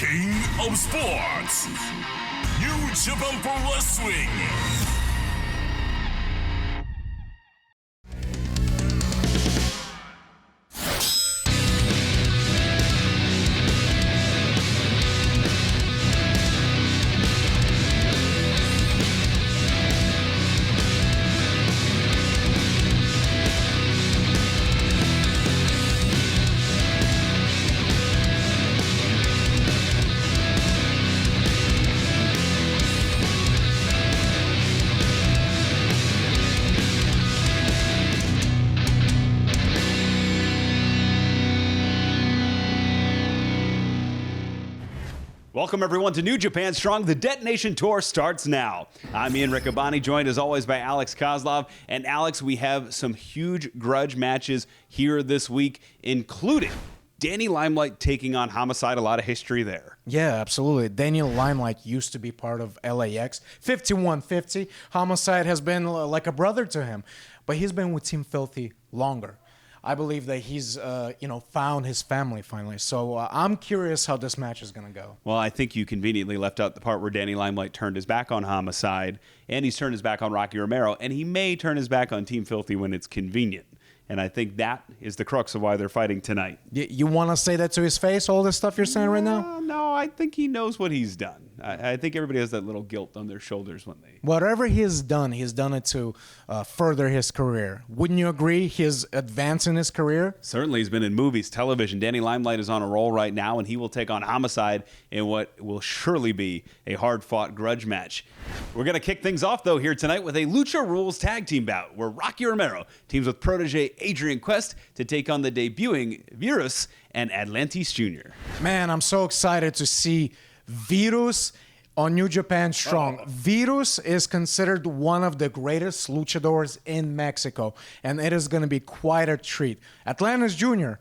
King of Sports, New Japan Pro Wrestling. Welcome, everyone, to New Japan Strong. The Detonation Tour starts now. I'm Ian Riccaboni, joined as always by Alex Kozlov. And Alex, we have some huge grudge matches here this week, including Danny Limelight taking on Homicide. A lot of history there. Yeah, absolutely. Daniel Limelight used to be part of LAX. 5150. Homicide has been like a brother to him, but he's been with Team Filthy longer. I believe that he's, found his family finally. So I'm curious how this match is going to go. Well, I think you conveniently left out the part where Danny Limelight turned his back on Homicide, and he's turned his back on Rocky Romero, and he may turn his back on Team Filthy when it's convenient. And I think that is the crux of why they're fighting tonight. You want to say that to his face, all this stuff you're saying right now? No, I think he knows what he's done. I think everybody has that little guilt on their shoulders when they... Whatever he's done it to further his career. Wouldn't you agree he's advancing his career? Certainly, he's been in movies, television. Danny Limelight is on a roll right now, and he will take on Homicide in what will surely be a hard-fought grudge match. We're going to kick things off, though, here tonight with a Lucha Rules tag team bout, where Rocky Romero teams with protege Adrian Quest to take on the debuting Virus and Atlantis Jr. Man, I'm so excited to see Virus on New Japan Strong. Virus is considered one of the greatest luchadors in Mexico, and it is going to be quite a treat. Atlantis Jr.,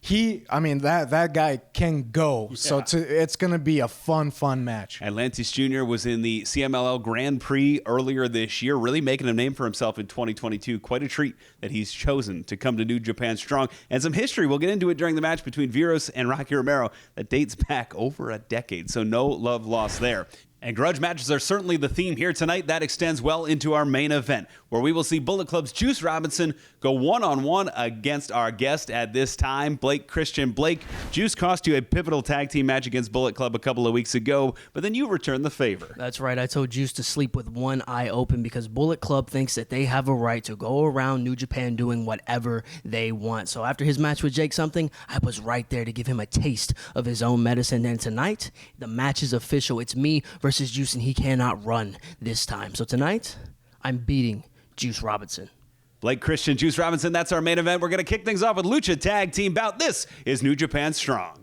that guy can go. Yeah. So it's going to be a fun match. Atlantis Jr. was in the CMLL Grand Prix earlier this year, really making a name for himself in 2022. Quite a treat that he's chosen to come to New Japan Strong. And some history, we'll get into it during the match between Virus and Rocky Romero that dates back over a decade. So no love lost there. And grudge matches are certainly the theme here tonight. That extends well into our main event, where we will see Bullet Club's Juice Robinson go one-on-one against our guest at this time, Blake Christian. Blake, Juice cost you a pivotal tag team match against Bullet Club a couple of weeks ago, but then you returned the favor. That's right. I told Juice to sleep with one eye open because Bullet Club thinks that they have a right to go around New Japan doing whatever they want. So after his match with Jake Something, I was right there to give him a taste of his own medicine. And tonight, the match is official. It's me versus Juice, and he cannot run this time. So tonight, I'm beating Juice Robinson. Blake Christian, Juice Robinson, that's our main event. We're going to kick things off with Lucha Tag Team Bout. This is New Japan Strong.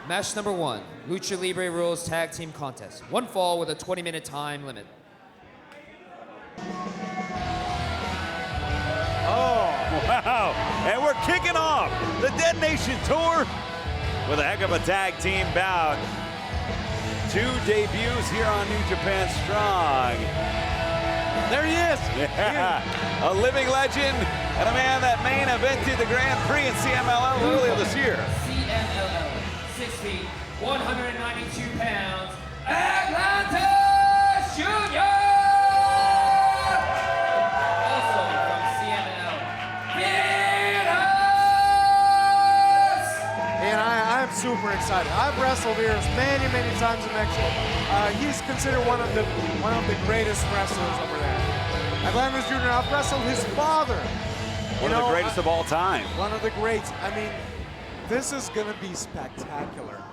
Match number 1, Lucha Libre Rules Tag Team Contest. One fall with a 20-minute time limit. Oh, wow. And we're kicking off the Detonation Tour with a heck of a tag team bout. Two debuts here on New Japan Strong. There he is. Yeah. A living legend and a man that main evented the Grand Prix in CMLL earlier this year. CMLL, 6 feet, 192 pounds, Atlantis Jr. Also from CMLL, Virus. And I'm super excited. I've wrestled Virus many times in Mexico. He's considered one of the greatest wrestlers over there. Atlantis Jr., I've wrestled his father. One of the greatest of all time. One of the greats. I mean, this is going to be spectacular.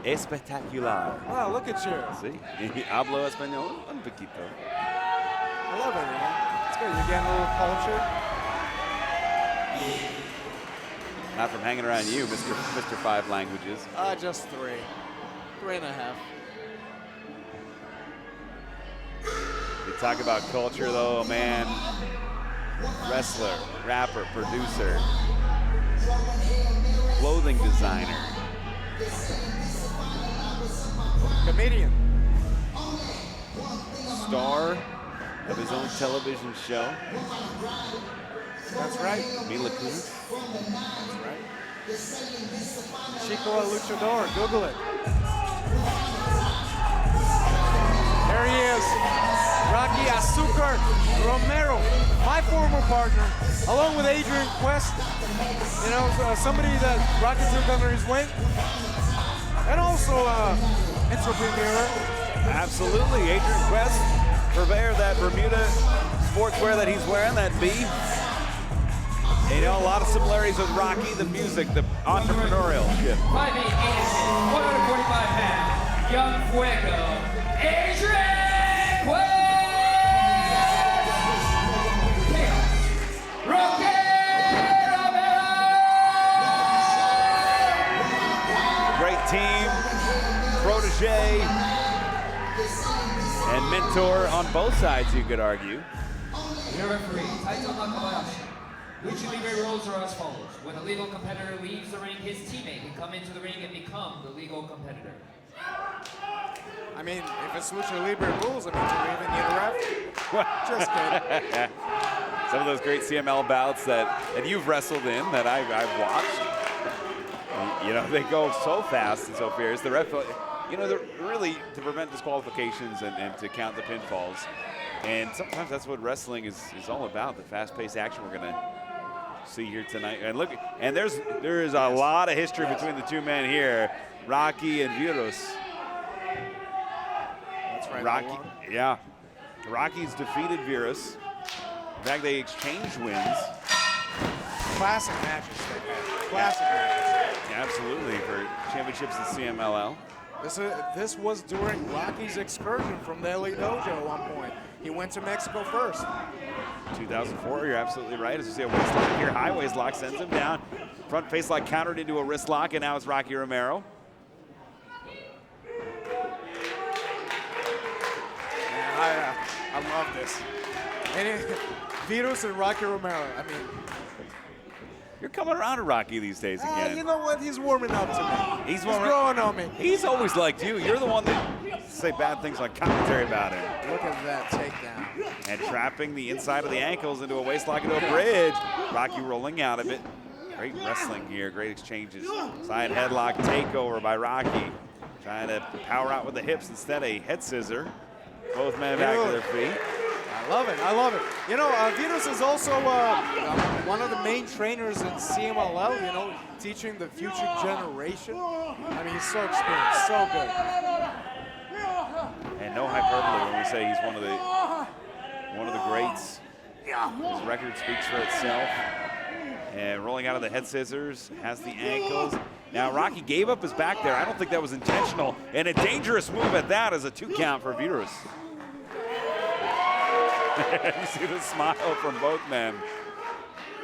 Espectacular. Oh, look at you. Sí. Hablo español un poquito. I love it, man. It's good. You're getting a little culture. Not from hanging around you, Mr. Five Languages. Just 3. 3.5. You talk about culture, though, man. Wrestler, rapper, producer, clothing designer, comedian, star of his own television show. That's right. Mila Kunis. That's right. Chico El Luchador. Google it. There he is. Rocky Azúcar Romero, my former partner, along with Adrian Quest. You know, somebody that Rocky took under his wing. And also entrepreneur. Absolutely, Adrian Quest, purveyor of that Bermuda sportswear that he's wearing, that B. And, you know, a lot of similarities with Rocky, the music, the entrepreneurial shit. 5'8", 145 pounds, Young Fuego, Adrian Quest! Rocky Romero! Great team, protege, and mentor on both sides, you could argue. Your referee, Taito Nakabayashi. Lucha Libre rules are as follows. When a legal competitor leaves the ring, his teammate can come into the ring and become the legal competitor. I mean, if it's Lucha Libre rules, I mean, do we even need a ref? Just kidding. Some of those great CML bouts that you've wrestled in that I've watched. You know, they go so fast and so fierce. The ref, you know, they're really to prevent disqualifications and to count the pinfalls. And sometimes that's what wrestling is all about, the fast-paced action we're going to see here tonight. And look, and there is a lot of history between the two men here, Rocky and Virus. That's right. Rocky, yeah. Rocky's defeated Virus. In fact, they exchanged wins. Classic matches they've had. Classic matches. Absolutely, for championships in CMLL. This was during Rocky's excursion from the LA Dojo at one point. He went to Mexico first. 2004, you're absolutely right. As you see a waist lock here, high waist lock sends him down. Front face lock countered into a wrist lock, and now it's Rocky Romero. Man, I love this. And Virus and Rocky Romero, I mean. You're coming around to Rocky these days again. You know what? He's warming up to me. He's growing on me. He's always liked you. You're the one that say bad things on commentary about him. Look at that takedown. And trapping the inside of the ankles into a waist lock into a bridge. Rocky rolling out of it. Great wrestling here, great exchanges. Side headlock takeover by Rocky. Trying to power out with the hips instead, a head scissor. Both men back to their feet. I love it, I love it. You know, Virus is also one of the main trainers in CMLL, you know, teaching the future generation. I mean, he's so experienced, so good. And no hyperbole when we say he's one of the greats. His record speaks for itself. And rolling out of the head scissors, has the ankles. Now Rocky gave up his back there. I don't think that was intentional. And a dangerous move at that as a 2 count for Virus. You see the smile from both men.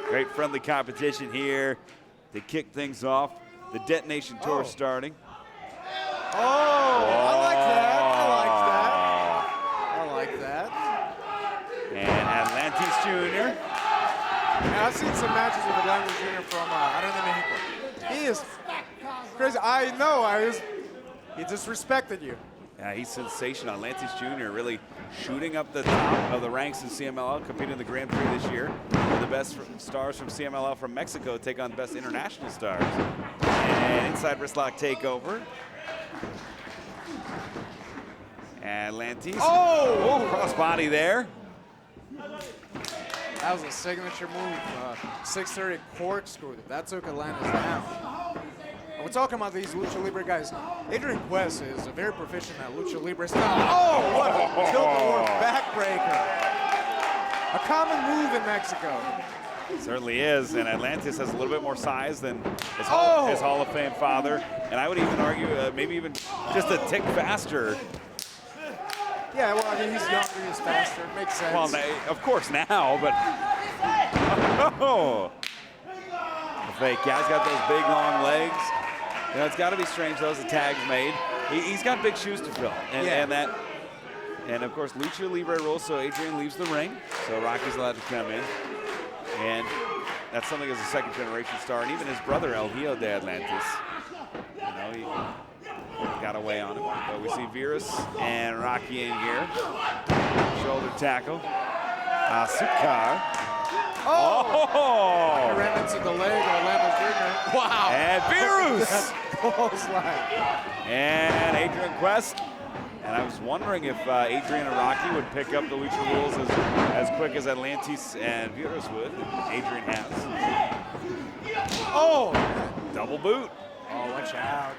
Great friendly competition here to kick things off. The Detonation Tour starting. Oh, I like that. I like that. And Atlantis Jr. And I've seen some matches with Atlantis Jr. from Mexico. He is crazy. I know. He disrespected you. Yeah, he's sensational. Atlantis Jr. really shooting up the top of the ranks in CMLL, competing in the Grand Prix this year. One of the best stars from CMLL from Mexico take on the best international stars. And inside wrist lock takeover. Atlantis. Oh, crossbody there. That was a signature move. 630 corkscrew. That took Atlantis down. We're talking about these Lucha Libre guys. Adrian Quest is very proficient at Lucha Libre style. Oh, what a tilt-a-war backbreaker. A common move in Mexico. Certainly is, and Atlantis has a little bit more size than his Hall of Fame father. And I would even argue maybe even just a tick faster. Yeah, well, I mean, he's younger, he's faster. It makes sense. Well, of course now, but... Oh! The fake guy's got those big, long legs. You know, it's got to be strange, those tags made. He's got big shoes to fill. And of course, Lucha Libre rules, so Adrian leaves the ring. So Rocky's allowed to come in. And that's something as a second-generation star. And even his brother, El Hijo de Atlantis, you know, he got away on him. But we see Virus and Rocky in here. Shoulder tackle. Azúcar. Oh! He ran into the leg of Atlantis Jr. Wow! And Virus! Close line. And Adrian Quest And I was wondering if Adrian and Rocky would pick up the Lucha Rules as quick as Atlantis and Virus would. Adrian has. Oh! Double boot. Oh, watch out.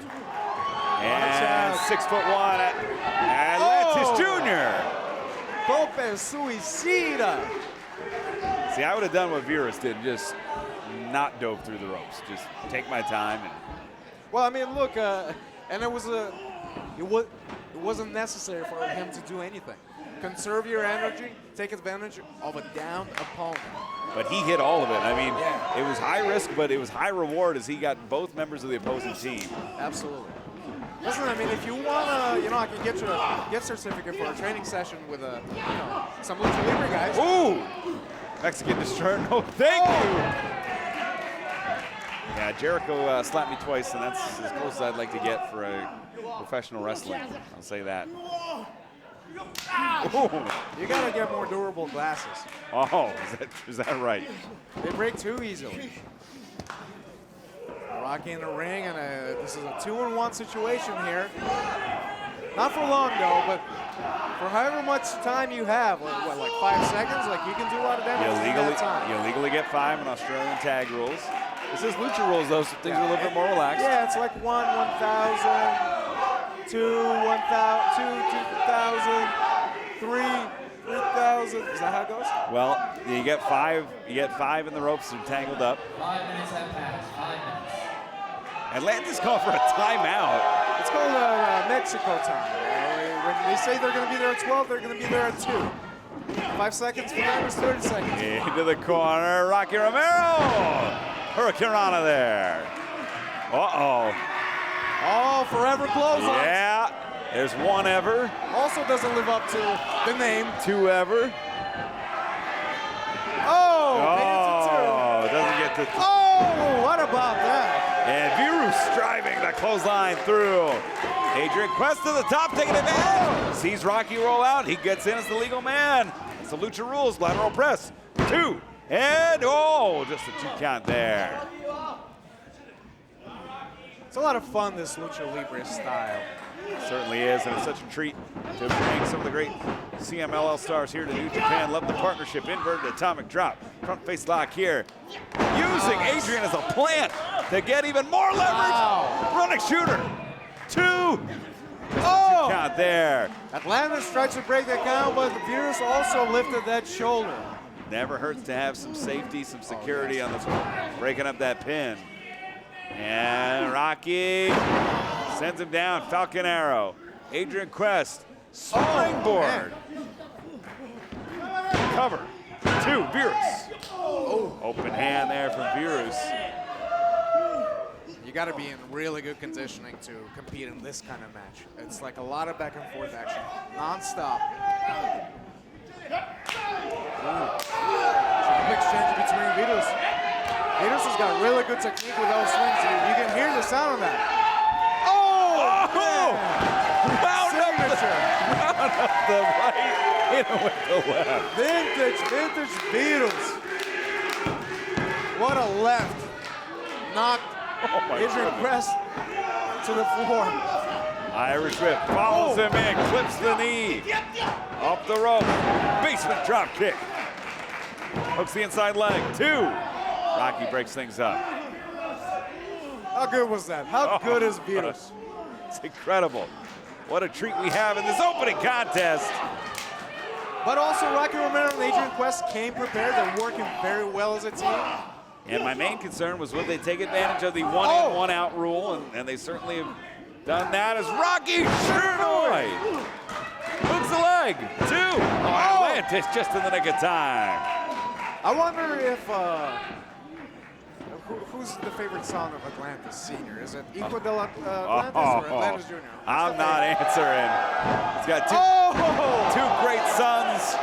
And 6'1" Atlantis Jr. Tope suicida. See, I would have done what Virus did, just not dove through the ropes. Just take my time. Well, I mean, look, and it wasn't necessary for him to do anything. Conserve your energy, take advantage of a down opponent. But he hit all of it. I mean, Yeah. it was high risk, but it was high reward as he got both members of the opposing team. Absolutely. Listen, I mean, if you wanna, I can get you a gift certificate for a training session with some Lucha Libre guys. Ooh! Mexican Destroyer, no thank you! Yeah, Jericho slapped me twice, and that's as close as I'd like to get for a professional wrestling. I'll say that. Ooh. You gotta get more durable glasses. Oh, is that right? They break too easily. Rocky in the ring, and this is a 2-on-1 situation here. Not for long though, but for however much time you have, like 5 seconds, like you can do a lot of damage in that time. You legally get 5 in Australian tag rules. This is Lucha Rules though, so things are a little bit more relaxed. Yeah, it's like 1,000, 2, 2,000, 3,000. Is that how it goes? Well, you get 5. You get 5 in the ropes. They're tangled up. 5 minutes have passed. 5 minutes. Atlantis called for a timeout. It's called Mexico time. When they say they're going to be there at 12, they're going to be there at 2. 5 seconds for them is 30 seconds. Into the corner, Rocky Romero. Hurricanrana there. Uh-oh. Oh, forever clotheslines. Yeah, there's 1 ever, Also doesn't live up to the name. 2 ever. Oh, Oh, doesn't get to. oh, what about that? And Virus driving the clothesline through. Adrian Quest to the top, taking advantage. Sees Rocky roll out. He gets in as the legal man. It's the Lucha Rules, lateral press. 2, and just a 2 count there. It's a lot of fun, this Lucha Libre style. Certainly is, and it's such a treat to bring some of the great CMLL stars here to New Japan. Love the partnership, inverted atomic drop, front face lock here. Using Adrian as a plant to get even more leverage. Wow. Running shooter, 2. Oh! Count there. Atlantis tried to break that count, but the Virus also lifted that shoulder. Never hurts to have some safety, some security on this one. Breaking up that pin. And Rocky sends him down, Falcon Arrow. Adrian Quest, springboard. Cover, 2, Virus. Open hand there from Virus. You got to be in really good conditioning to compete in this kind of match. It's like a lot of back and forth action, non-stop. Sharp exchange between Virus. Virus has got really good technique with those swings. You can hear the sound of that. Wound Signature. up the right, hit him with the left. Vintage Virus. What a left. Knocked Adrian Quest to the floor. Irish whip, follows him in, clips the knee. Up the rope, basement drop kick. Hooks the inside leg, 2. Rocky breaks things up. How good was that? How good is Virus? It's incredible. What a treat we have in this opening contest. But also Rocky Romero and Adrian Quest came prepared. They're working very well as a team. And my main concern was would they take advantage of the 1-in, 1-out rule, and they certainly have done that as Rocky Shurnoi hooks the leg, 2. Atlantis just in the nick of time. I wonder if who's the favorite son of Atlantis Senior? Is it Equal Atlantis or Atlantis Jr.? I'm not answering. He's got 2 great sons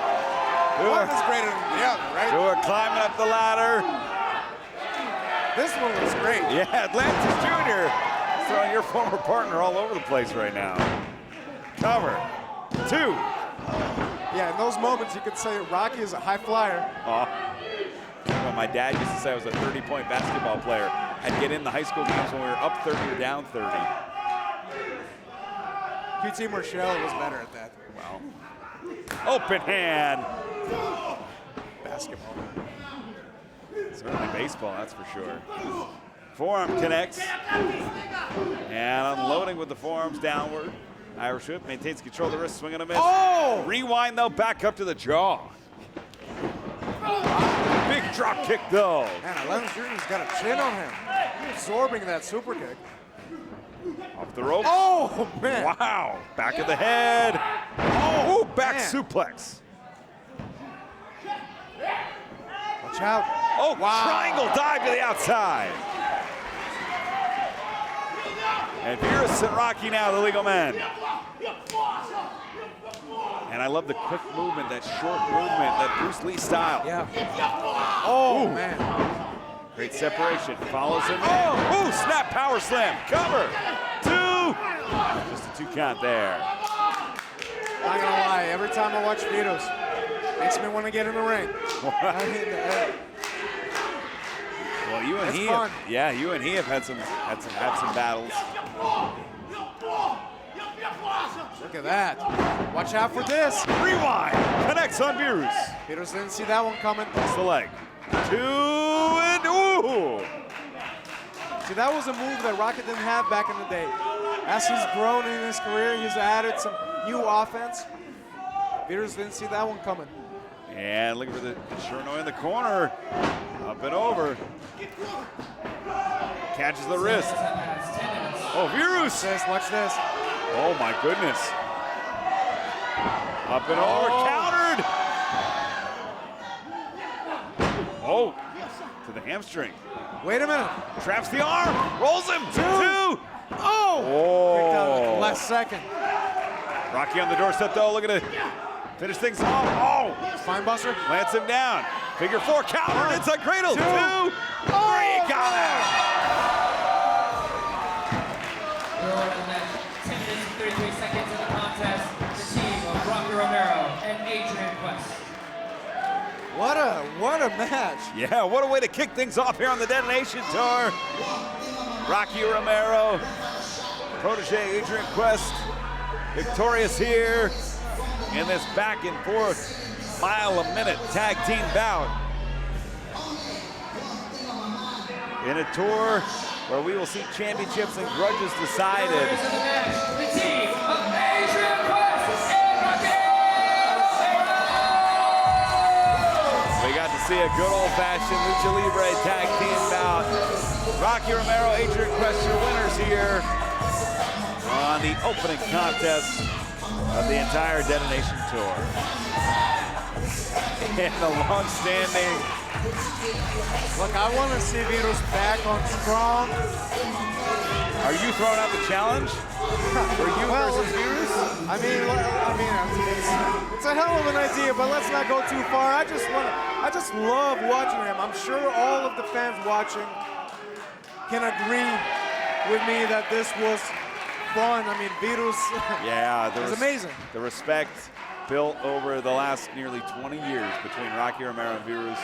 One is greater than the other, right? who are climbing up the ladder. This one was great. Yeah, Atlantis Jr. throwing your former partner all over the place right now. Cover, 2. Yeah, in those moments you could say Rocky is a high flyer. Well, my dad used to say I was a 30-point basketball player. I'd get in the high school games when we were up 30 or down 30. QT Marshall was better at that. Well, open hand. Basketball. Certainly baseball, that's for sure. Forearm connects. And unloading with the forearms downward. Irish whip maintains control of the wrist, swing and a miss. Oh! Rewind though, back up to the jaw. Big drop kick though. Man, Atlantis Jr.'s got a chin on him. Absorbing that super kick. Off the ropes. Oh, man. Wow. Back of the head. Oh, back man. suplex. Watch out. Oh, triangle dive to the outside. And Virus sent Rocky now, the legal man. And I love the quick movement, that short movement, that Bruce Lee style. Yeah. Oh, Ooh. man. Great separation. Follows him in. Oh, snap power slam. Cover. 2. Just a 2 count there. Not gonna lie, every time I watch Vito's, makes me want to get in the ring. I mean, Well, you and It's he, fun. you and he have had some battles. look at that. Watch out for this. Rewind. Connects on Virus. Vito's didn't see that one coming. That's the leg. 2 and ooh. See, that was a move that Rocket didn't have back in the day. As he's grown in his career, he's added some new offense. Vito's didn't see that one coming. And look for the Chernoy in the corner. Up and over. Catches the wrist. Oh, Virus. Watch this. Oh my goodness. Up and over, countered. Oh, to the hamstring. Wait a minute. Traps the arm, rolls him. 2. Oh! Kicked out at the last second. Rocky on the doorstep though, looking to finish things off. Oh, Spine buster. lands him down. Figure 4, countered, inside cradle. 2, 3, got it. Earlier in the match, 10 minutes and 33 seconds in the contest. The team of Rocky Romero and Adrian Quest. What a match. Yeah, what a way to kick things off here on the Detonation Tour. Rocky Romero, protege Adrian Quest, victorious here in this back and forth mile-a-minute tag team bout. In a tour where we will see championships and grudges decided. Winners of the match, the team of Adrian Quest and Rocky Romero. We got to see a good old-fashioned Lucha Libre tag team bout. Rocky Romero, Adrian Quest, your winners here on the opening contest of the entire Detonation Tour. And the long-standing. Look, I want to see Vito's back on strong. Are you throwing out the challenge? For you versus Virus? I mean, it's a hell of an idea, but let's not go too far. I just love watching him. I'm sure all of the fans watching can agree with me that this was fun. I mean, Vito's Yeah, is amazing. The respect built over the last nearly 20 years between Rocky Romero and Virus.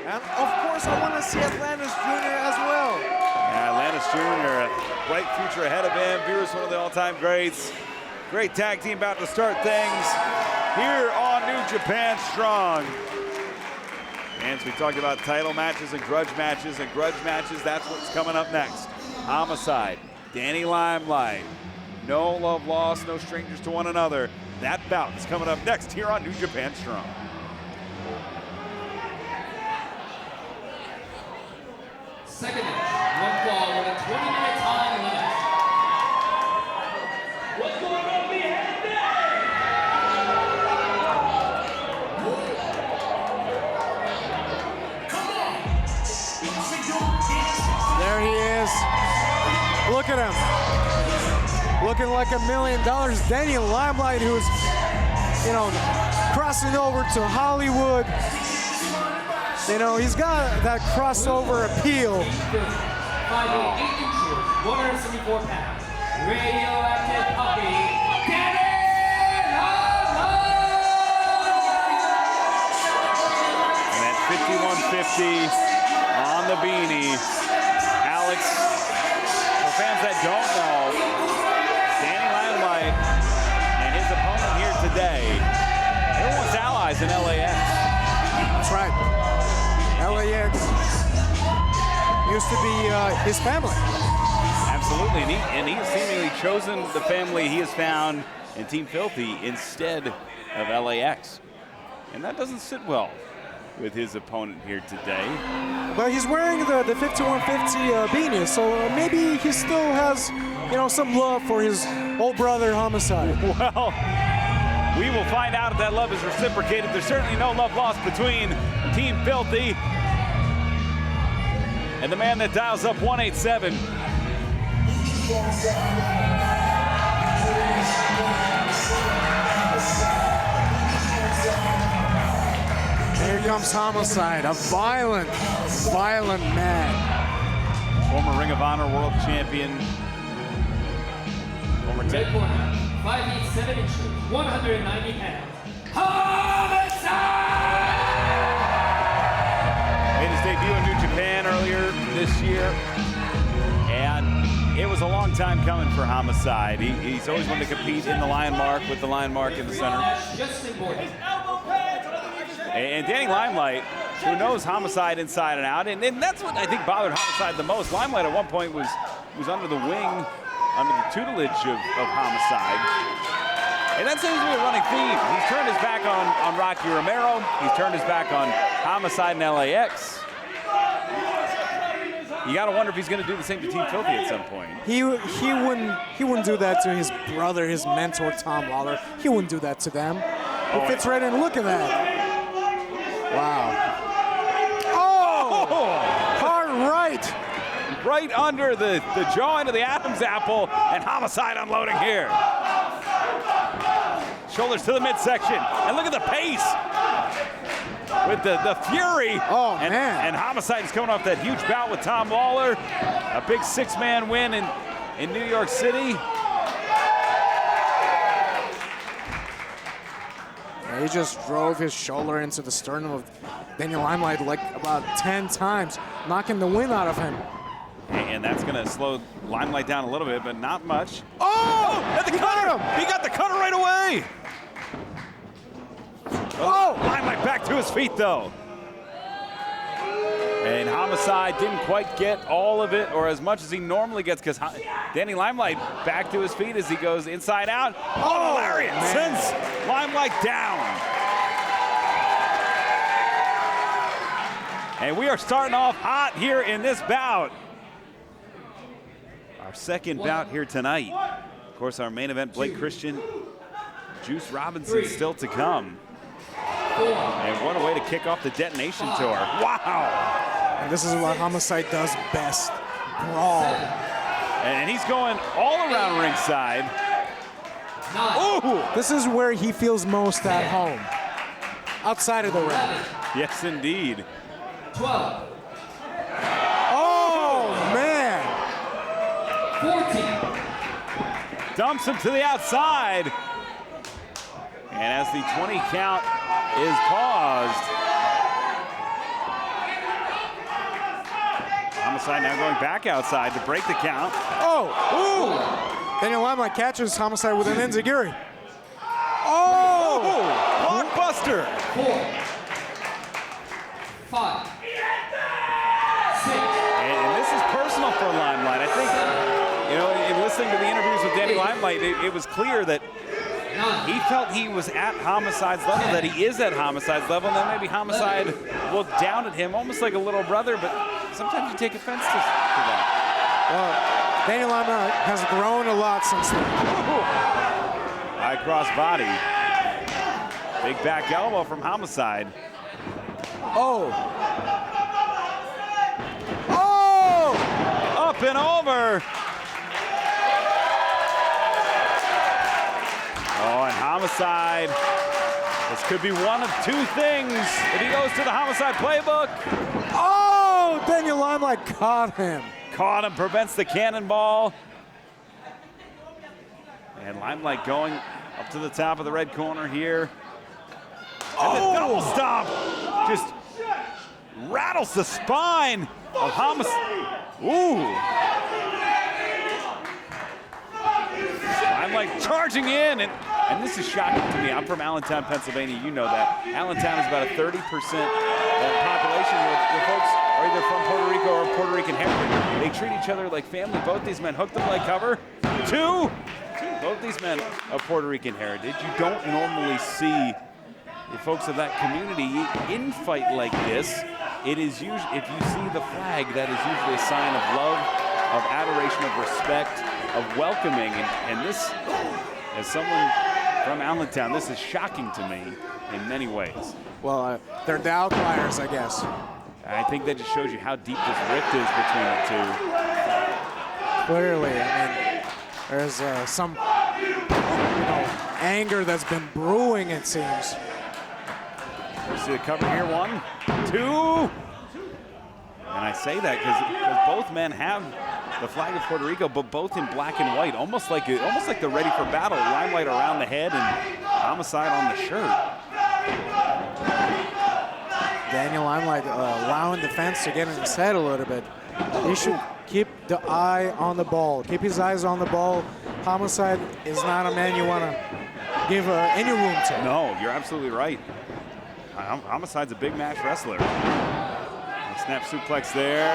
And of course, I want to see Atlantis Jr. as well. Yeah, Atlantis Jr., a bright future ahead of him. Virus, one of the all-time greats. Great tag team about to start things here on New Japan Strong. And we talked about title matches and grudge matches, that's what's coming up next. Homicide, Danny Limelight. No love lost, no strangers to one another. That bout is coming up next here on New Japan Strong. Second match, one fall with a 20-minute time limit. What's going on behind There he is. Look at him. Looking like $1 million. Danny Limelight, who's, crossing over to Hollywood. He's got that crossover appeal. 5'8" inches, 174 pounds. Radioactive puppy, Danny Limelight! And at 5150 on the beanie, Alex, for fans that don't know, today. They were once allies in LAX. That's right. LAX used to be his family. Absolutely, and he has seemingly chosen the family he has found in Team Filthy instead of LAX. And that doesn't sit well with his opponent here today. But he's wearing the 5150 beanie, so maybe he still has, some love for his old brother Homicide. Well, we will find out if that love is reciprocated. There's certainly no love lost between Team Filthy and the man that dials up 187. Here comes Homicide, a violent man. Former Ring of Honor World Champion. Former Red corner, 5 feet 7 inches, 190 pounds. Homicide! Made his debut in New Japan earlier this year. And it was a long time coming for Homicide. He's always wanted to compete in the Lion Mark with the Lion Mark in the center. And Danny Limelight, who knows Homicide inside and out, and that's what I think bothered Homicide the most. Limelight at one point was under the wing, under the tutelage of Homicide. And that seems to be a running theme. He's turned his back on Rocky Romero. He's turned his back on Homicide and LAX. You got to wonder if he's going to do the same to Team Filthy at some point. He wouldn't do that to his brother, his mentor Tom Lawler. He wouldn't do that to them. He fits right in. Look at that. Wow. Oh! Hard right. Right under the jaw into the Adam's apple, and Homicide unloading here. Shoulders to the midsection, and look at the pace with the fury. Oh, and, man. And Homicide is coming off that huge bout with Tom Lawler, a big 6-man win in New York City. He just drove his shoulder into the sternum of Daniel Limelight like about 10 times, knocking the wind out of him. And that's going to slow Limelight down a little bit, but not much. Oh! At the cutter! He got the cutter right away! Oh! Limelight back to his feet, though. And Homicide didn't quite get all of it, or as much as he normally gets, because Danny Limelight back to his feet as he goes inside out. Oh, Lariat sends Limelight down. And we are starting off hot here in this bout. Our second bout here tonight. Of course, our main event, Blake Christian, Juice Robinson still to come. And what a way to kick off the detonation tour. Wow. And this is what Homicide does best, brawl. And he's going all around ringside. Ooh! This is where he feels most at home, outside of the ring. Yes, indeed. 12. Oh, man. 14. Dumps him to the outside. And as the 20 count is paused, Homicide now going back outside to break the count. Oh, ooh. Daniel Limelight catches Homicide with an enziguri. Oh! Blockbuster! 4. 5. 6. And this is personal for Limelight. I think, in listening to the interviews with Danny Limelight, it was clear that he felt he was at Homicide's level, that he is at Homicide's level, and then maybe Homicide looked down at him almost like a little brother, but sometimes you take offense to that. Well, Daniel Limelight has grown a lot since then. High cross body. Big back elbow from Homicide. Oh. Oh! Up and over. Oh, and Homicide. This could be one of two things if he goes to the Homicide playbook. Oh! Daniel Limelight caught him. Caught him, prevents the cannonball. And Limelight going up to the top of the red corner here. And the double stomp just rattles the spine of Homicide. Ooh. Limelight Limelight charging in, and this is shocking to me. I'm from Allentown, Pennsylvania. You know that. Allentown is about a 30% population where folks are either from Puerto Rico or Puerto Rican heritage. They treat each other like family. Both these men hooked them like cover. Two. Both these men of Puerto Rican heritage. You don't normally see the folks of that community in fight like this. It is usually, if you see the flag, that is usually a sign of love, of adoration, of respect, of welcoming. And this, as someone from Allentown, this is shocking to me in many ways. Well, they're the outliers, I guess. I think that just shows you how deep this rift is between the two. Clearly, I mean, there's some, anger that's been brewing, it seems. You see the cover here, 1, 2. And I say that because both men have the flag of Puerto Rico, but both in black and white, almost like they're ready for battle. Limelight around the head and Homicide on the shirt. Daniel Limelight allowing the fence to get in his head a little bit. He should keep the eye on the ball. Keep his eyes on the ball. Homicide is not a man you want to give any room to. No, you're absolutely right. Homicide's a big match wrestler. Snap suplex there.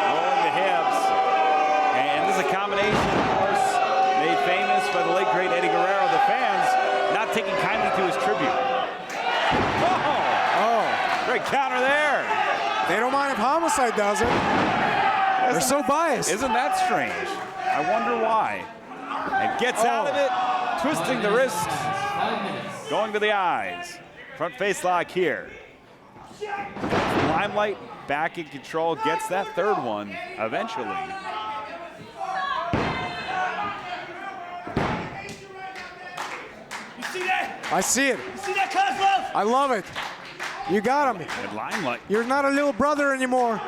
Rolling the hips. And this is a combination, of course, made famous by the late, great Eddie Guerrero. The fans not taking kindly to his tribute. Oh, great counter there. They don't mind if Homicide does it. They're so biased. Isn't that strange? I wonder why. And gets out of it, twisting the wrist, going to the eyes. Front face lock here. Limelight back in control, gets that third one eventually. You see that? I see it. You see that, Kozlov? I love it. You got him. And Limelight. You're not a little brother anymore.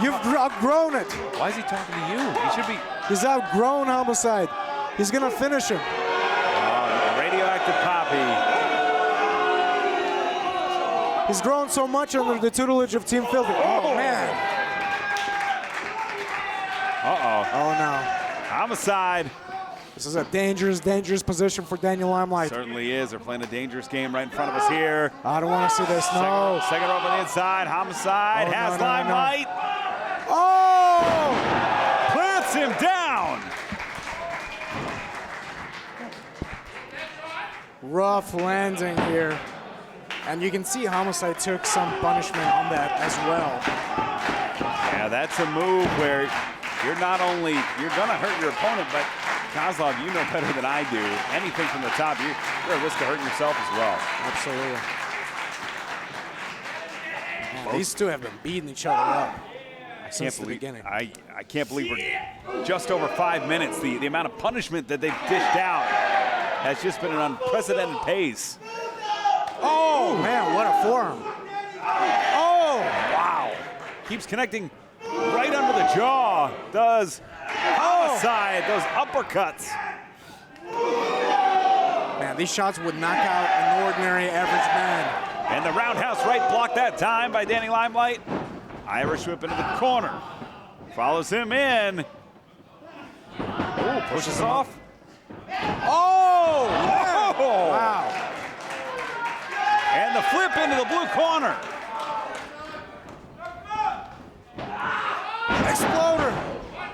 You've outgrown it. Why is he talking to you? He should be. He's outgrown Homicide. He's going to finish him. Radioactive Poppy. He's grown so much under the tutelage of Team Filthy. Oh, man. Uh-oh. Oh, no. Homicide. This is a dangerous, dangerous position for Daniel Limelight. Certainly is. They're playing a dangerous game right in front of us here. I don't want to see this. No. Second rope on the inside. Homicide has Limelight. Oh! Plants him down. Rough landing here. And you can see Homicide took some punishment on that as well. Yeah, that's a move where you're not only, you're going to hurt your opponent, but Kozlov, you know better than I do. Anything from the top, you're at risk of hurting yourself as well. Absolutely. Man, these two have been beating each other up since the beginning. I can't believe we're just over 5 minutes. The amount of punishment that they've dished out has just been an unprecedented pace. Oh, man, what a forearm. Oh, wow. Keeps connecting right under the jaw. Does Homicide, those uppercuts. Man, these shots would knock out an ordinary average man. And the roundhouse right blocked that time by Danny Limelight. Irish whip into the corner. Follows him in. Ooh, pushes off. Oh! Whoa. Wow. And the flip into the blue corner. Exploder.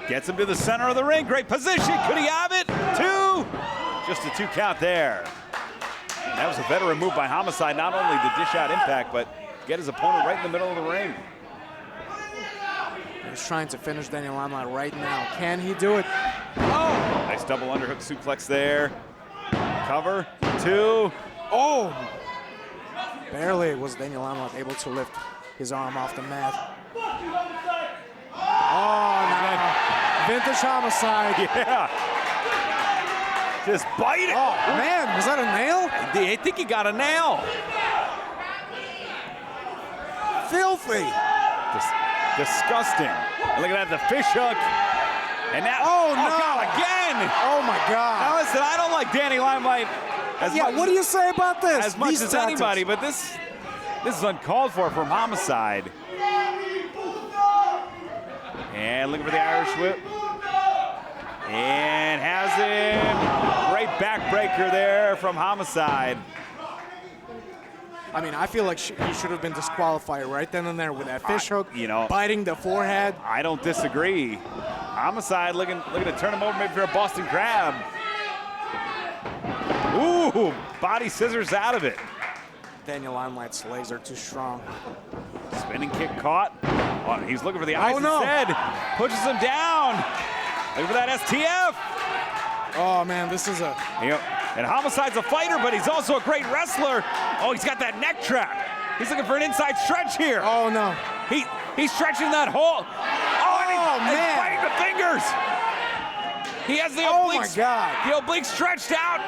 Gets him to the center of the ring. Great position. Could he have it? 2. Just a 2 count there. And that was a veteran move by Homicide, not only to dish out impact, but get his opponent right in the middle of the ring. He's trying to finish Daniel Limelight right now. Can he do it? Oh! Nice double underhook suplex there. Cover. 2. Oh! Barely was Daniel Limelight able to lift his arm off the mat. Oh, no. Vintage Homicide. Yeah. Just bite it. Oh, man, was that a nail? I think he got a nail. Filthy. Disgusting. And look at that, the fish hook. And now, Oh, no. God, again. Oh, my God. Now listen, I don't like Danny Limelight as much, what do you say about this? as much These as tactics. anybody, but this is uncalled for from Homicide. And looking for the Irish whip. And has him. breaker there from Homicide. I mean, I feel like he should have been disqualified right then and there with that fish hook, biting the forehead. I don't disagree. Homicide looking to turn him over maybe for a Boston Crab. Ooh, body scissors out of it. Daniel Limelight's legs are too strong. Spinning kick caught. Oh, he's looking for the eyes no. instead. Pushes him down. Looking for that STF. Oh, man, this is a... And Homicide's a fighter, but he's also a great wrestler. Oh, he's got that neck trap. He's looking for an inside stretch here. Oh, no. He's stretching that hole. Oh, and he's biting the fingers. He has the obliques. Oh, my God. The oblique stretched out,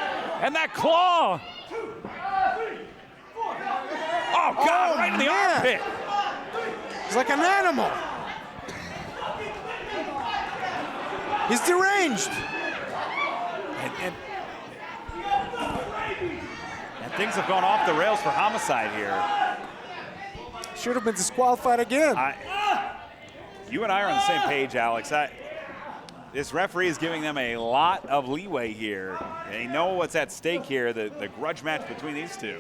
and that claw. Oh, God, right in the armpit. He's like an animal. He's deranged. And things have gone off the rails for Homicide here. Should have been disqualified again. You and I are on the same page, Alex. This referee is giving them a lot of leeway here. They know what's at stake here, the grudge match between these two.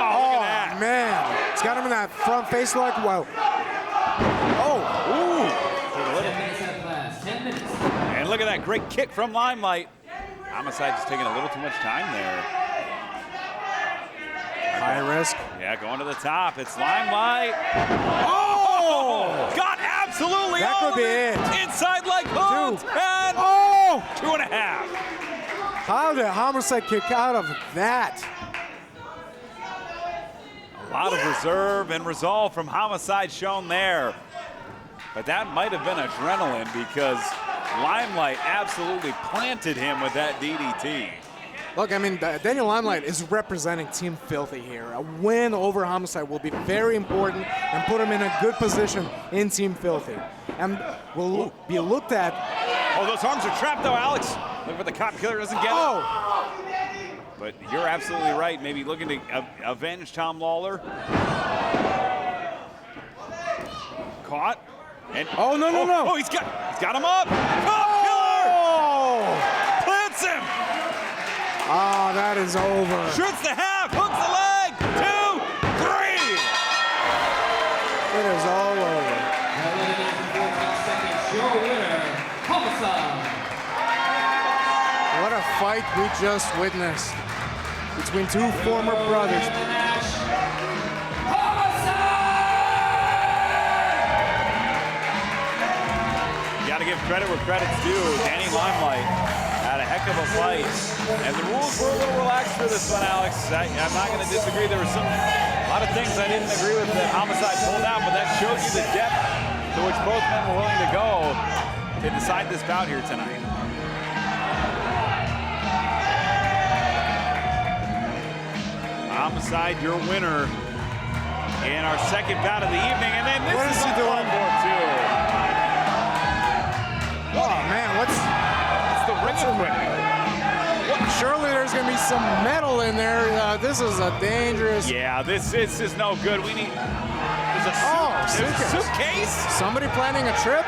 Oh, man. He's got him in that front face like, wow. Oh. Ooh. 10 minutes at last. 10 minutes. And look at that great kick from Limelight. Homicide just taking a little too much time there. High risk. Yeah, going to the top. It's Limelight. Oh! Got absolutely That could be it. Inside leg hooked. And 2.5. How did Homicide kick out of that? A lot of reserve and resolve from Homicide shown there. But that might have been adrenaline because Limelight absolutely planted him with that DDT. Look, I mean, Daniel Limelight is representing Team Filthy here. A win over Homicide will be very important and put him in a good position in Team Filthy. And will be looked at. Oh, those arms are trapped though, Alex. Look for the cop killer, doesn't get it. But you're absolutely right. Maybe looking to avenge Tom Lawler. Caught. And no. Oh, he's got him up. Cop killer! Plants him. Oh, that is over. Shoots the half, hooks the leg. 2, 3. It is all over. 14 seconds. Your winner, Homicide. What a fight we just witnessed between two former brothers. You got to give credit where credit's due. Danny Limelight had a heck of a fight. And the rules were a little relaxed for this one, Alex. I'm not going to disagree. There were a lot of things I didn't agree with that Homicide pulled out, but that shows you the depth to which both men were willing to go to decide this bout here tonight. Homicide, your winner in our second bout of the evening. And then this What is he doing? too. Oh, man, what's the ring equipment? Surely there's going to be some metal in there. This is a dangerous... Yeah, this is no good. We need... There's a suitcase? Somebody planning a trip?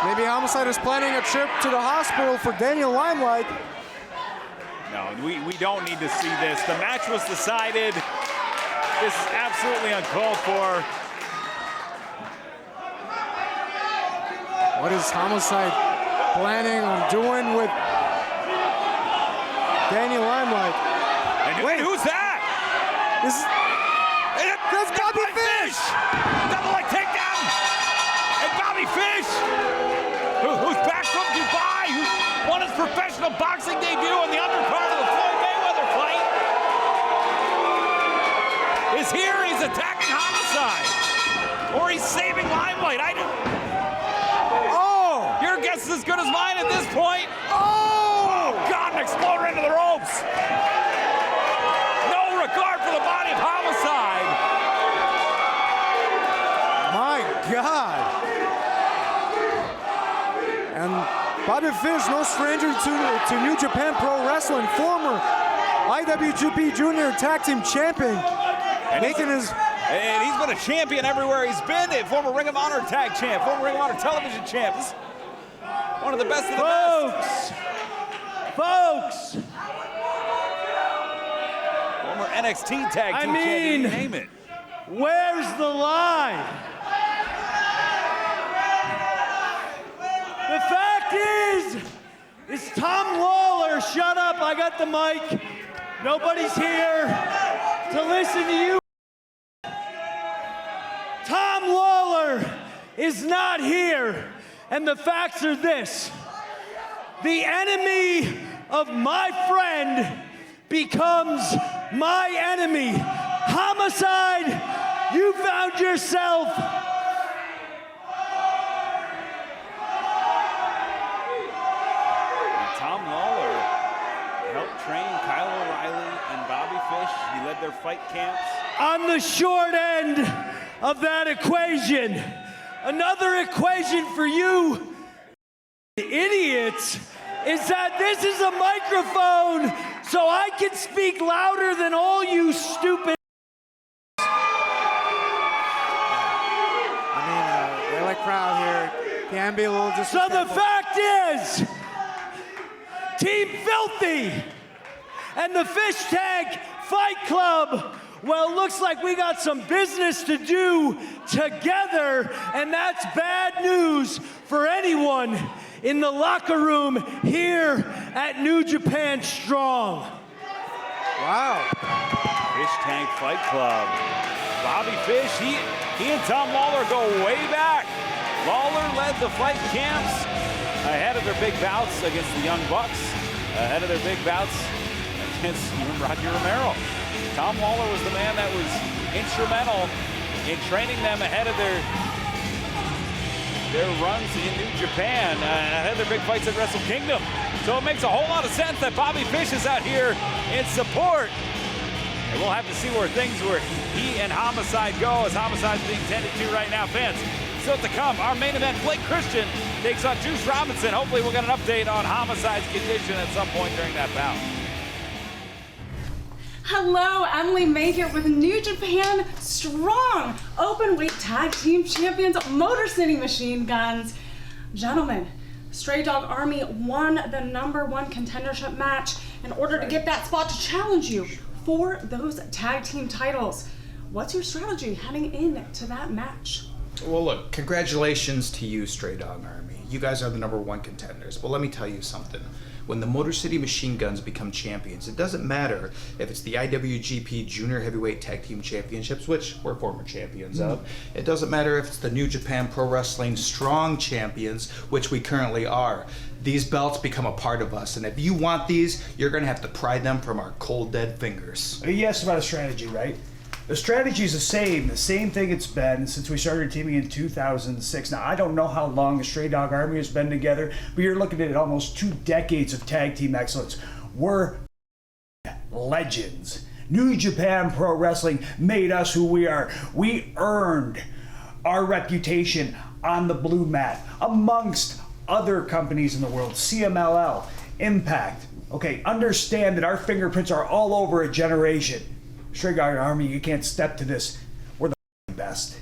Maybe Homicide is planning a trip to the hospital for Daniel Limelight. No, we don't need to see this. The match was decided. This is absolutely uncalled for. What is Homicide planning on doing with Daniel Limelight? And wait, who's that? That's Bobby Fish! Double leg takedown! And Bobby Fish, who's back from Dubai, who won his professional boxing debut on the undercard of the Floyd Mayweather fight, is here. He's attacking Homicide. Or he's saving Limelight. Your guess is as good as mine at this point. Oh, God, an exploder into the ropes. No regard for the body of Homicide. My God. And Bobby Fish, no stranger to New Japan Pro Wrestling, former IWGP Junior Tag Team Champion, making his And he's been a champion everywhere he's been. A former Ring of Honor tag champ, former Ring of Honor television champ. This is one of the best of the best. Folks! Former NXT tag team champion, you name it. Where's the line? The fact is Tom Lawler, shut up, I got the mic. Nobody's here to listen to you. Tom Lawler is not here, and the facts are this. The enemy of my friend becomes my enemy. Homicide, you found yourself. Tom Lawler helped train Kyle O'Reilly and Bobby Fish. He led their fight camps. On the short end of that equation, another equation for you idiots is that this is a microphone, so I can speak louder than all you stupid. I mean, the LA crowd here can be a little So disrespectful. the fact is, Team Filthy and the Fish Tank Fight Club, well, it looks like we got some business to do together, and that's bad news for anyone in the locker room here at New Japan Strong. Wow. Fish Tank Fight Club. Bobby Fish, he and Tom Lawler go way back. Lawler led the fight camps ahead of their big bouts against the Young Bucks, ahead of their big bouts against even Rocky Romero. Tom Lawler was the man that was instrumental in training them ahead of their runs in New Japan, ahead of their big fights at Wrestle Kingdom. So it makes a whole lot of sense that Bobby Fish is out here in support. And we'll have to see where he and Homicide go, as Homicide's being tended to right now. Fans, still to come, our main event, Blake Christian takes on Juice Robinson. Hopefully we'll get an update on Homicide's condition at some point during that bout. Hello, Emily May here with New Japan Strong Openweight Tag Team Champions, Motor City Machine Guns. Gentlemen, Stray Dog Army won the #1 contendership match in order to get that spot to challenge you for those tag team titles. What's your strategy heading into that match? Well, look, congratulations to you, Stray Dog Army. You guys are the #1 contenders. But let me tell you something. When the Motor City Machine Guns become champions, it doesn't matter if it's the IWGP Junior Heavyweight Tag Team Championships, which we're former champions of. It doesn't matter if it's the New Japan Pro Wrestling Strong Champions, which we currently are. These belts become a part of us, and if you want these, you're going to have to pry them from our cold, dead fingers. You asked about a strategy, right? The strategy is the same thing it's been since we started teaming in 2006. Now, I don't know how long the Stray Dog Army has been together, but you're looking at almost 2 decades of tag team excellence. We're legends. New Japan Pro Wrestling made us who we are. We earned our reputation on the blue mat amongst other companies in the world, CMLL, Impact. Okay, understand that our fingerprints are all over a generation. Stray Dog Army, you can't step to this. We're the best.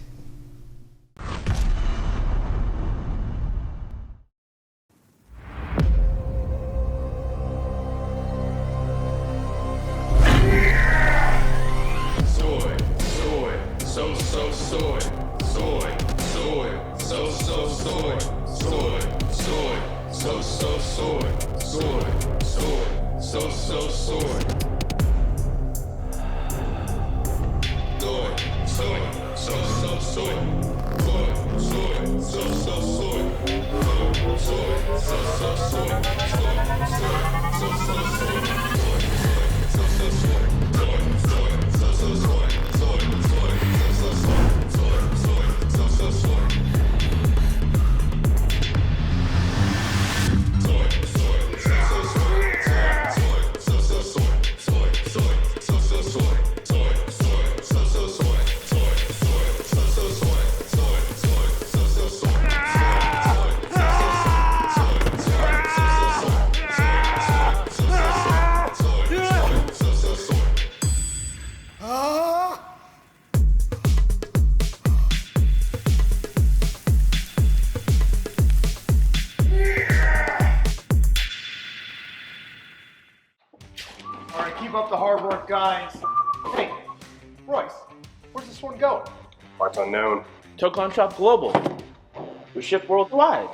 Where's this one going? Parts unknown. Tocon Shop Global. We ship worldwide.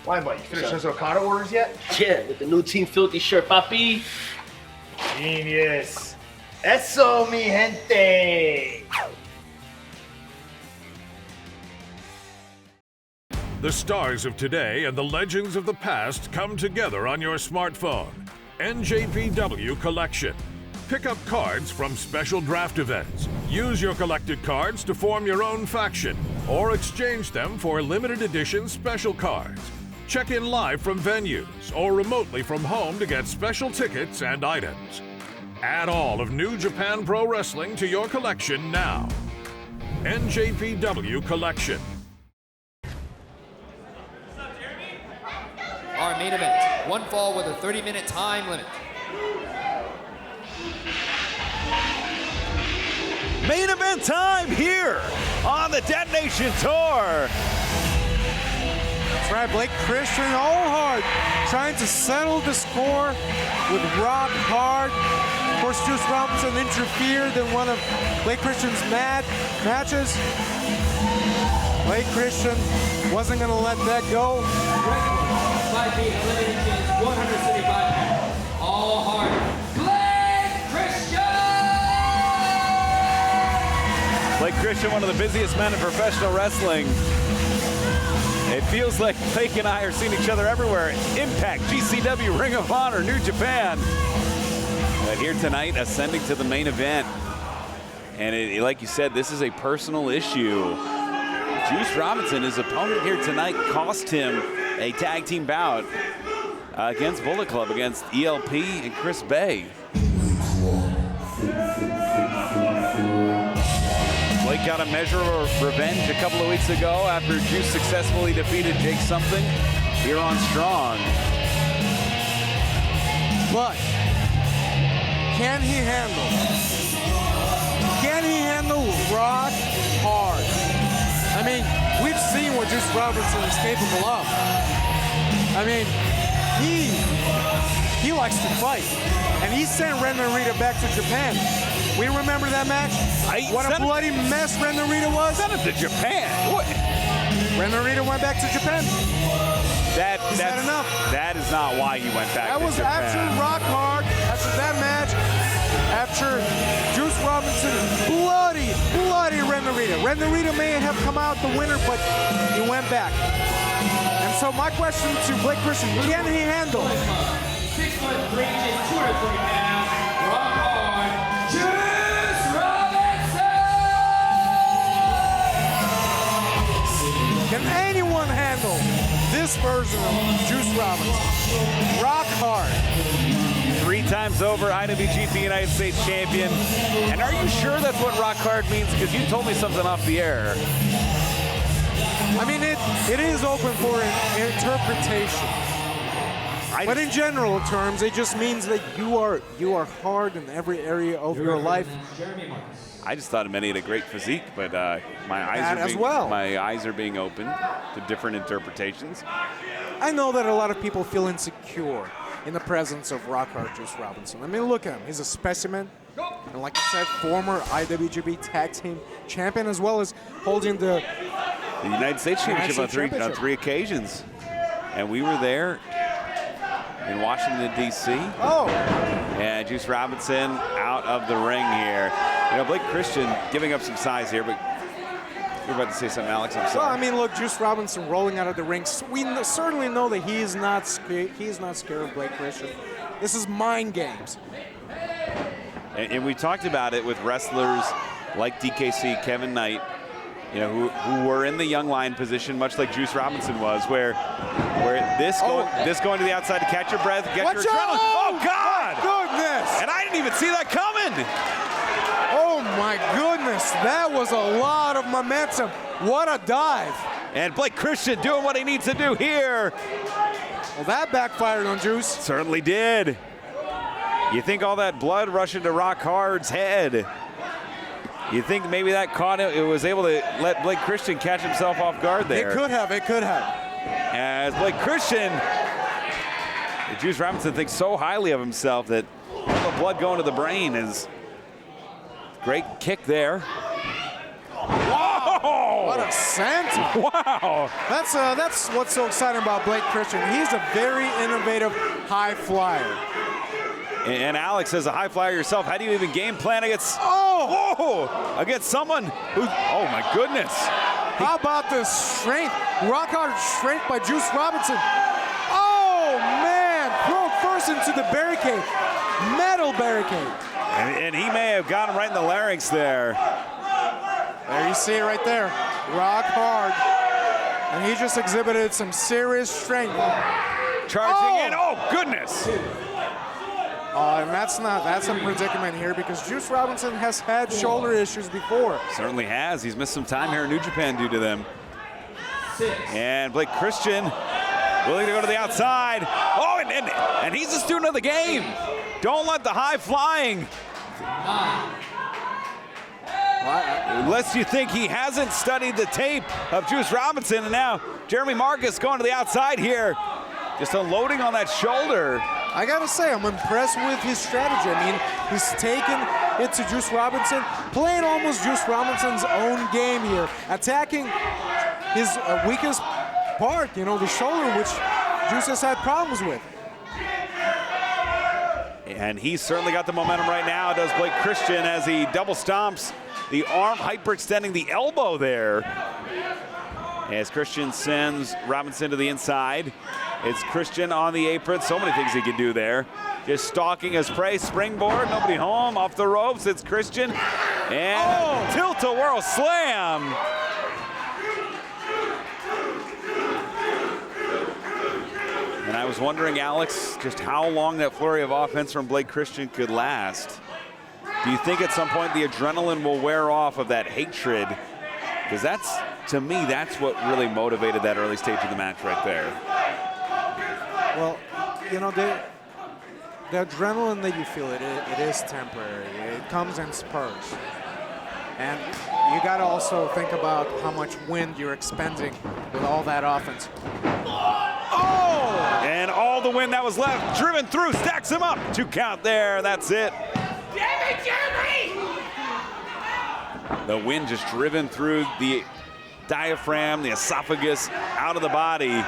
Limelight, you finished those Okada orders yet? Yeah, with the new Team Filthy shirt, papi. Genius. Eso, mi gente. The stars of today and the legends of the past come together on your smartphone. NJPW Collection. Pick up cards from special draft events. Use your collected cards to form your own faction or exchange them for limited edition special cards. Check in live from venues or remotely from home to get special tickets and items. Add all of New Japan Pro Wrestling to your collection now. NJPW Collection. Our main event, one fall with a 30-minute time limit. Main event time here on the Detonation Tour. That's right, Blake Christian all hard, trying to settle the score with Rock Hard. Of course, Juice Robinson interfered in one of Blake Christian's matches. Blake Christian wasn't going to let that go. 5 feet, eliminations, 175 pounds. All hard. Blake Christian, one of the busiest men in professional wrestling. It feels like Blake and I are seeing each other everywhere. Impact, GCW, Ring of Honor, New Japan. But here tonight, ascending to the main event. And like you said, this is a personal issue. Juice Robinson, his opponent here tonight, cost him a tag team bout against Bullet Club, against ELP and Chris Bay. Blake got a measure of revenge a couple of weeks ago after Juice successfully defeated Jake Something here on Strong. But can he handle Rock Hard? I mean, we've seen what Juice Robinson is capable of. I mean, he likes to fight. And he sent Ren Narita back to Japan. We remember that match? What a bloody mess Ren Narita was. Sent him to Japan. What? Ren Narita went back to Japan. Is that enough? That is not why he went back to Japan. That was after Rock Hard, after that match, after Juice Robinson, bloody Ren Narita. Ren Narita may have come out the winner, but he went back. And so my question to Blake Christian, can he handle it? 6'3", 240 pounds, Rock Hard, Juice Robinson! Can anyone handle this version of Juice Robinson? Rock Hard. 3 times over IWGP United States champion. And are you sure that's what Rock Hard means? Because you told me something off the air. I mean, it is open for interpretation. But in general terms, it just means that you are hard in every area of your life. I just thought it meant he had a great physique, but my eyes are being open to different interpretations. I know that a lot of people feel insecure in the presence of Rock Hard Juice Robinson. I mean, look at him. He's a specimen. And like I said, former IWGP Tag Team Champion, as well as holding the United States Championship on three occasions. And we were there in Washington, D.C. Oh. And Juice Robinson out of the ring here. You know, Blake Christian giving up some size here, but you're about to say something, Alex. I'm sorry. Well, I mean, look, Juice Robinson rolling out of the ring. We certainly know that he is not scared of Blake Christian. This is mind games. And we talked about it with wrestlers like DKC, Kevin Knight, you know, who were in the young lion position, much like Juice Robinson was, where this going to the outside to catch your breath, get your adrenaline. Oh, God! My goodness! And I didn't even see that coming! Oh, my goodness. That was a lot of momentum. What a dive. And Blake Christian doing what he needs to do here. Well, that backfired on Juice. Certainly did. You think all that blood rushing to Rock Hard's head. You think maybe that caught him, it was able to let Blake Christian catch himself off guard there. It could have. As Blake Christian, Juice Robinson thinks so highly of himself that all the blood going to the brain is great kick there. Whoa! What a senton! Wow! That's what's so exciting about Blake Christian. He's a very innovative high flyer. And Alex, as a high flyer yourself, how do you even game plan against against someone who? Oh my goodness! How about the strength? Rock hard strength by Juice Robinson. Oh man! Throw first into the barricade, metal barricade. And he may have gotten right in the larynx there. There you see it right there. Rock hard. And he just exhibited some serious strength. Charging in. Oh goodness! And that's a predicament here because Juice Robinson has had shoulder issues before. Certainly has. He's missed some time here in New Japan due to them. And Blake Christian willing to go to the outside. Oh, and he's a student of the game. Don't let the high flying. Unless you think he hasn't studied the tape of Juice Robinson, and now Jeremy Marcus going to the outside here. Just unloading on that shoulder. I gotta say, I'm impressed with his strategy. I mean, he's taken it to Juice Robinson, playing almost Juice Robinson's own game here, attacking his weakest part, you know, the shoulder, which Juice has had problems with. And he's certainly got the momentum right now, does Blake Christian, as he double stomps the arm, hyperextending the elbow there. As Christian sends Robinson to the inside. It's Christian on the apron. So many things he can do there. Just stalking his prey. Springboard. Nobody home. Off the ropes. It's Christian. And tilt-a-whirl slam. And I was wondering, Alex, just how long that flurry of offense from Blake Christian could last. Do you think at some point the adrenaline will wear off of that hatred? Because that's, to me, that's what really motivated that early stage of the match right there. Well, you know, the adrenaline that you feel, it is temporary. It comes in spurts. And you got to also think about how much wind you're expending with all that offense. Oh! And all the wind that was left, driven through, stacks him up. 2 count there, that's it. Damn it, Jeremy! The wind just driven through the diaphragm, the esophagus, out of the body.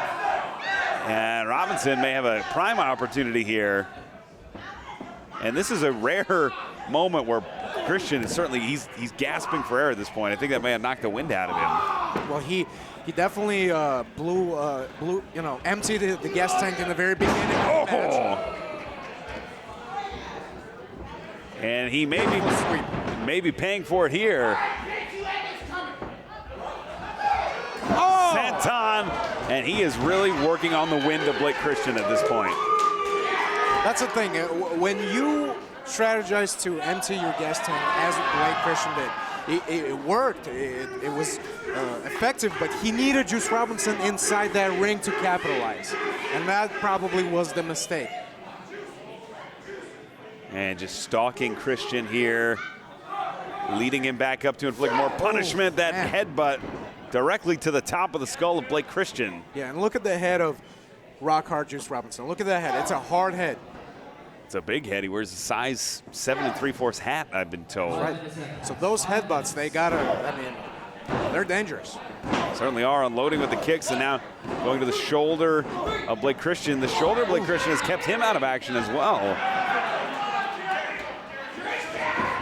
And Robinson may have a prime opportunity here. And this is a rare moment where Christian is certainly, he's gasping for air at this point. I think that may have knocked the wind out of him. Well, he definitely blew, you know, emptied the gas tank in the very beginning of the match. And he may be paying for it here. Senton, and he is really working on the wind of Blake Christian at this point. That's the thing. When you strategize to empty your gas tank, as Blake Christian did, it worked. It was effective, but he needed Juice Robinson inside that ring to capitalize, and that probably was the mistake. And just stalking Christian here, leading him back up to inflict more punishment. That headbutt directly to the top of the skull of Blake Christian. Yeah, and look at the head of Rock Hard Juice Robinson. Look at that head. It's a hard head. It's a big head. He wears a size 7 3/4 hat, I've been told. Right. So those headbutts, they gotta, I mean, they're dangerous. Certainly are, unloading with the kicks, and now going to the shoulder of Blake Christian. The shoulder of Blake Christian has kept him out of action as well.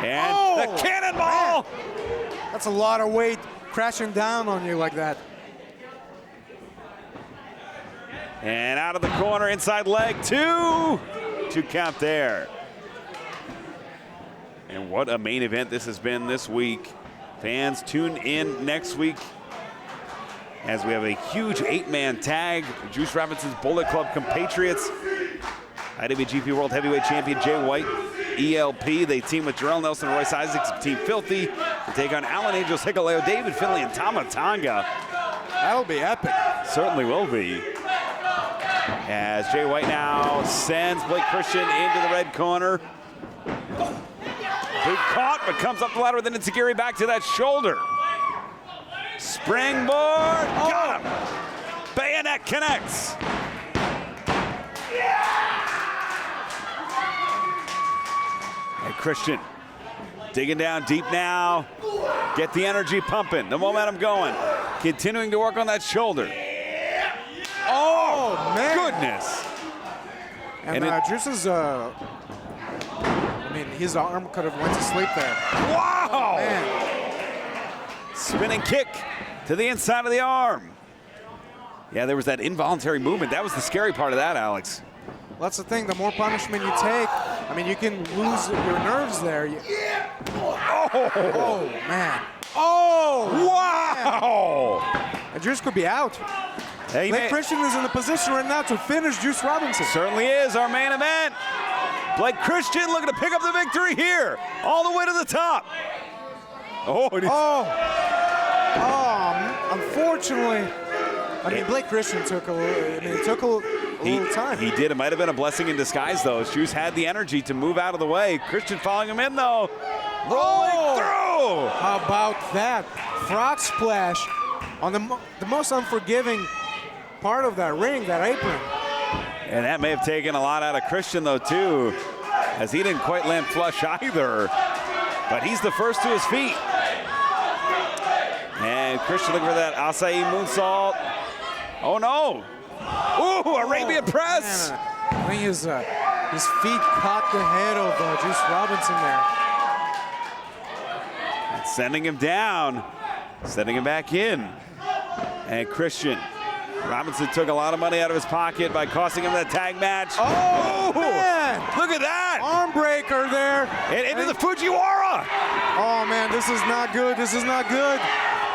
And the cannonball! Man. That's a lot of weight crashing down on you like that. And out of the corner, inside leg, 2 count there. And what a main event this has been this week. Fans, tune in next week as we have a huge 8-man tag. Juice Robinson's Bullet Club compatriots, IWGP World Heavyweight Champion Jay White, ELP. They team with Jarrell Nelson and Royce Isaacs of Team Filthy to take on Alan Angels, Hikuleo, David Finlay, and Tama Tonga. That'll be epic. Certainly will be. As Jay White now sends Blake Christian into the red corner. Boot caught, but comes up the ladder with an enziguri back to that shoulder. Springboard, got him. Bayonet connects. And Christian digging down deep now. Get the energy pumping, the momentum going. Continuing to work on that shoulder. Oh, man. Goodness. And Juice's, I mean, his arm could have went to sleep there. Wow! Oh, man. Spinning kick to the inside of the arm. Yeah, there was that involuntary movement. That was the scary part of that, Alex. Well, that's the thing. The more punishment you take, I mean, you can lose your nerves there. Oh, man. Oh, wow! Man. And Juice could be out. Hey, Blake Christian is in the position right now to finish Juice Robinson. Certainly is our main event. Blake Christian looking to pick up the victory here, all the way to the top. Unfortunately, I mean, Blake Christian took a little time. He did. It might have been a blessing in disguise, though. Juice had the energy to move out of the way. Christian following him in, though. Rolling through. How about that? Frog splash on the most unforgiving part of that ring, that apron. And that may have taken a lot out of Christian, though, too, as he didn't quite land flush either. But he's the first to his feet. And Christian looking for that acai moonsault. Oh, no. Ooh, Arabian press. Man, I think his feet caught the head of Juice Robinson there. And sending him down, sending him back in. And Christian. Robinson took a lot of money out of his pocket by costing him that tag match. Oh, man. Look at that. Arm breaker there. And into the Fujiwara. Oh, man, this is not good. This is not good.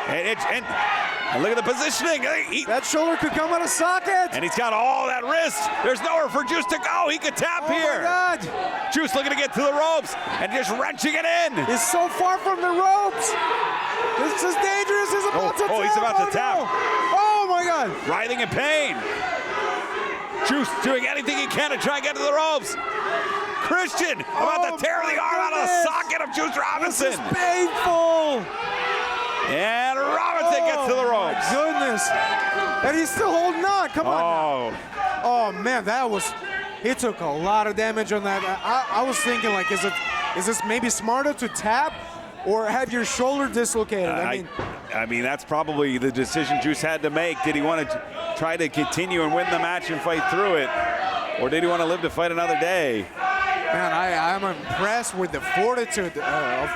And look at the positioning. That shoulder could come out of socket. And he's got all that wrist. There's nowhere for Juice to go. He could tap here. Oh, my God. Juice looking to get to the ropes and just wrenching it in. He's so far from the ropes. This is dangerous. He's about to tap. Oh, he's about to tap. No. Oh, my God. Writhing in pain. Juice doing anything he can to try and get to the ropes. Christian about to tear the arm out of the socket of Juice Robinson. This is painful. And Robinson gets to the ropes. My goodness. And he's still holding on. Come on. Oh, man, he took a lot of damage on that. I was thinking, like, is this maybe smarter to tap or have your shoulder dislocated? I mean, that's probably the decision Juice had to make. Did he want to try to continue and win the match and fight through it? Or did he want to live to fight another day? Man, I'm impressed with the fortitude of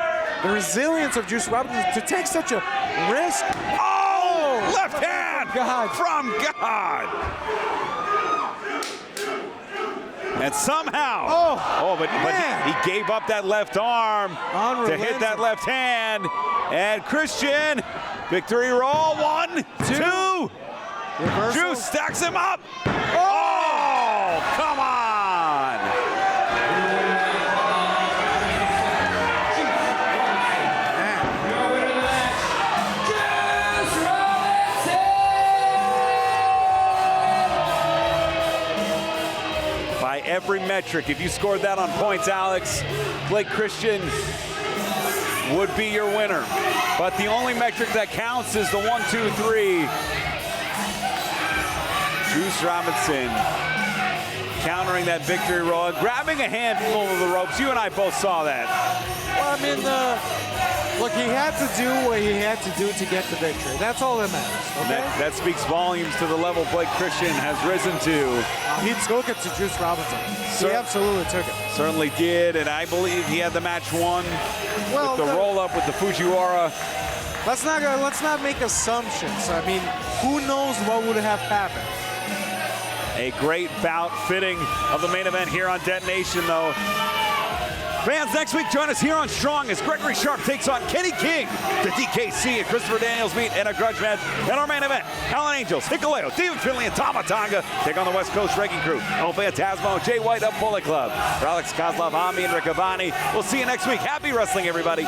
the resilience of Juice Robinson to take such a risk. Oh, left hand from God. And somehow, but he gave up that left arm to hit that left hand. And Christian, victory roll, 1, 2. Reversal. Juice stacks him up. Oh, come on. By every metric, if you scored that on points, Alex, Blake Christian would be your winner. But the only metric that counts is the 1, 2, 3. Juice Robinson countering that victory roll, grabbing a handful of the ropes. You and I both saw that. Well, I mean, look, he had to do what he had to do to get the victory. That's all that matters. Okay? That speaks volumes to the level Blake Christian has risen to. He took it to Juice Robinson. He absolutely took it. Certainly did, and I believe he had the match won with the roll-up with the Fujiwara. Let's not make assumptions. I mean, who knows what would have happened? A great bout fitting of the main event here on Detonation, though. Fans, next week, join us here on Strong as Gregory Sharp takes on Kenny King. The DKC and Christopher Daniels meet in a grudge match. And our main event, Alan Angels, Hikuleo, David Finley, and Tama Tonga take on the West Coast Wrecking Crew. El Phantasmo, Jay White of Bullet Club. For Alex Kozlov, Ami, and Rick Avani. We'll see you next week. Happy wrestling, everybody.